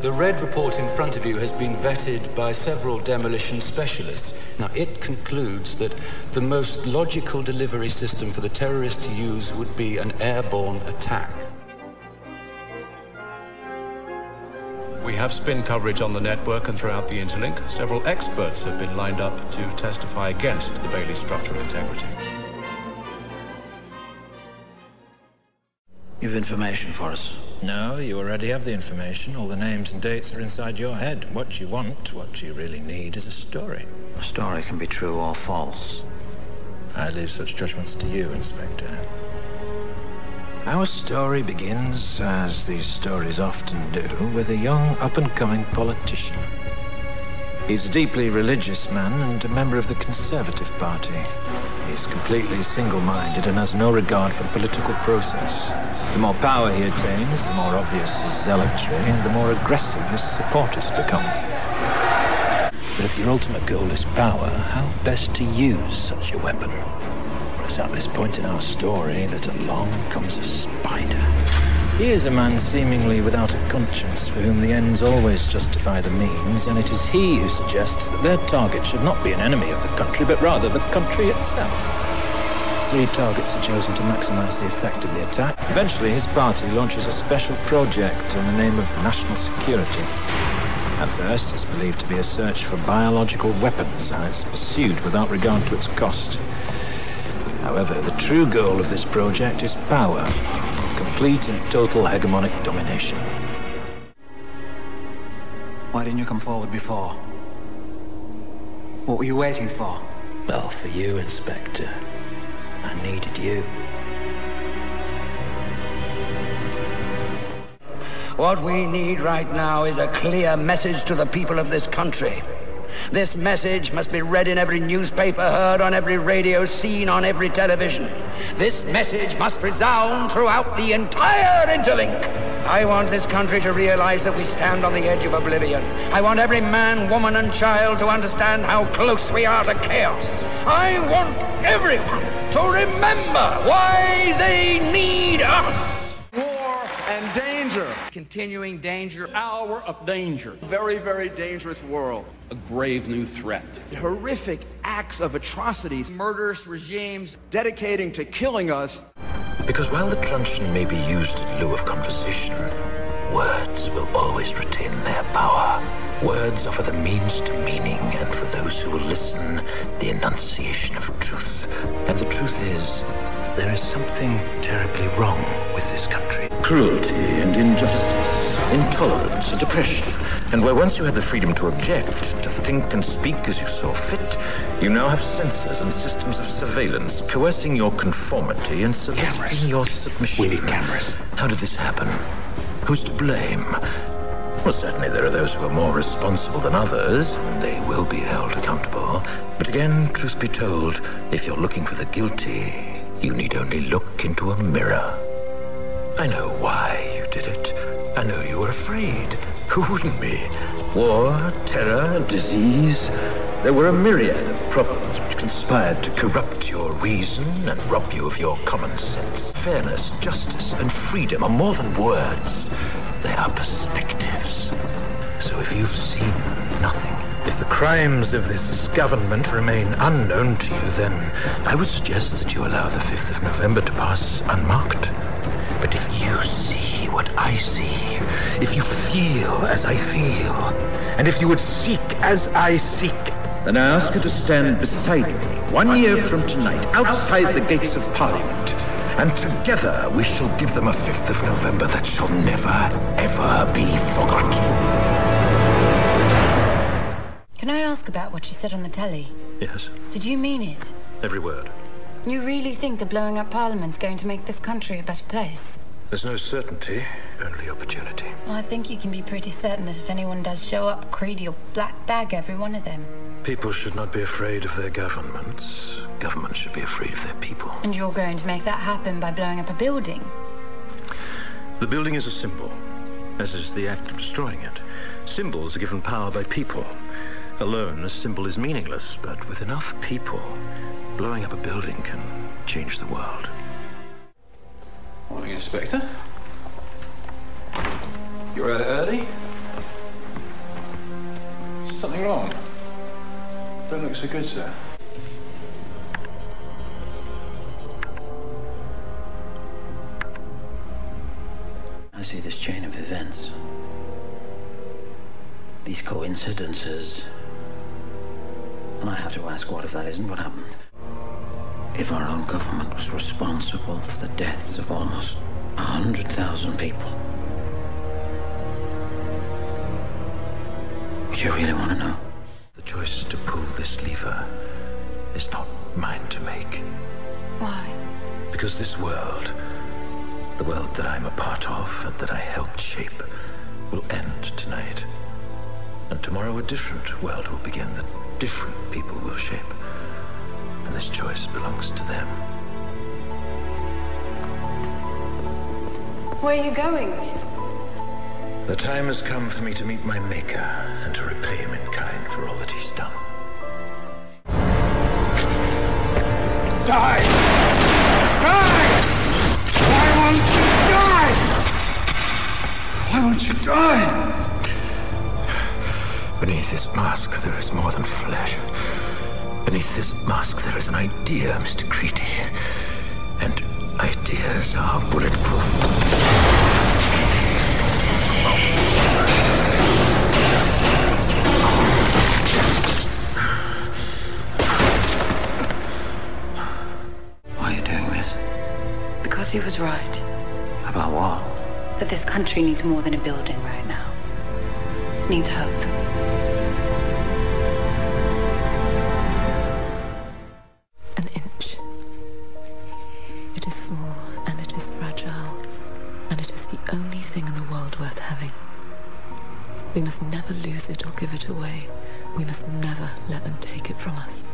The Red report in front of you has been vetted by several demolition specialists. Now, it concludes that the most logical delivery system for the terrorists to use would be an airborne attack. We have spin coverage on the network and throughout the interlink. Several experts have been lined up to testify against the Bailey structural integrity. You've information for us? No, you already have the information. All the names and dates are inside your head. What you want, what you really need, is a story. A story can be true or false. I leave such judgments to you, Inspector. Our story begins, as these stories often do, with a young, up-and-coming politician. He's a deeply religious man and a member of the Conservative Party. He's completely single-minded and has no regard for the political process. The more power he attains, the more obvious his zealotry, and the more aggressive his supporters become. But if your ultimate goal is power, how best to use such a weapon? Well, it's at this point in our story that along comes a spider. He is a man seemingly without a conscience, for whom the ends always justify the means, and it is he who suggests that their target should not be an enemy of the country, but rather the country itself. 3 targets are chosen to maximize the effect of the attack. Eventually, his party launches a special project in the name of national security. At first, it's believed to be a search for biological weapons, and it's pursued without regard to its cost. However, the true goal of this project is power. Complete and total hegemonic domination. Why didn't you come forward before? What were you waiting for? Well, for you, Inspector. I needed you. What we need right now is a clear message to the people of this country. This message must be read in every newspaper, heard on every radio, seen on every television. This message must resound throughout the entire interlink. I want this country to realize that we stand on the edge of oblivion. I want every man, woman, and child to understand how close we are to chaos. I want everyone to remember why they need us. War and danger. Continuing danger. Hour of danger. Very, very dangerous world. A grave new threat. Horrific acts of atrocities. Murderous regimes. Dedicating to killing us. Because while the truncheon may be used in lieu of conversation, words will always retain their power. Words offer the means to meaning, and for those who will listen, the enunciation of truth. And the truth is, there is something terribly wrong with this country. Cruelty and injustice, intolerance and oppression. And where once you had the freedom to object, to think and speak as you saw fit, you now have censors and systems of surveillance coercing your conformity and soliciting your submission. We need cameras. How did this happen? Who's to blame? Well, certainly there are those who are more responsible than others, and they will be held accountable. But again, truth be told, if you're looking for the guilty, you need only look into a mirror. I know why you did it. I know you were afraid. Who wouldn't be? War, terror, disease. There were a myriad of problems which conspired to corrupt your reason and rob you of your common sense. Fairness, justice, and freedom are more than words. They are perspectives. So if you've seen nothing, if the crimes of this government remain unknown to you, then I would suggest that you allow the 5th of November to pass unmarked. But if you see what I see, if you feel as I feel, and if you would seek as I seek, then I ask you to stand beside me 1 year from tonight, outside the gates of Parliament, and together we shall give them a 5th of November that shall never, ever be forgotten. Can I ask about what you said on the telly? Yes, Did you mean it? every word. You really think that blowing up Parliament's going to make this country a better place? There's no certainty, only opportunity. Well, I think you can be pretty certain that if anyone does show up, Creedy will black bag every one of them. People should not be afraid of their governments. Governments should be afraid of their people. And you're going to make that happen by blowing up a building? The building is a symbol, as is the act of destroying it. Symbols are given power by people. Alone, a symbol is meaningless, but with enough people, blowing up a building can change the world. Morning, Inspector. You're out early? Is something wrong? Don't look so good, sir. I see this chain of events. These coincidences. And I have to ask, what if that isn't what happened? If our own government was responsible for the deaths of almost 100,000 people? Would you really want to know? The choice to pull this lever is not mine to make. Why? Because this world, the world that I'm a part of and that I helped shape, will end tonight. And tomorrow a different world will begin that different people will shape. And this choice belongs to them. Where are you going? The time has come for me to meet my maker and to repay him in kind for all that he's done. Die! Die! Why won't you die? Why won't you die? Beneath this mask, there is more than flesh. Beneath this mask, there is an idea, Mr. Creedy. And ideas are bulletproof. Why are you doing this? Because he was right. About what? That this country needs more than a building right now. Needs hope. An inch. It is small, and it is fragile, and it is the only thing in the world worth having. We must never lose it or give it away. We must never let them take it from us.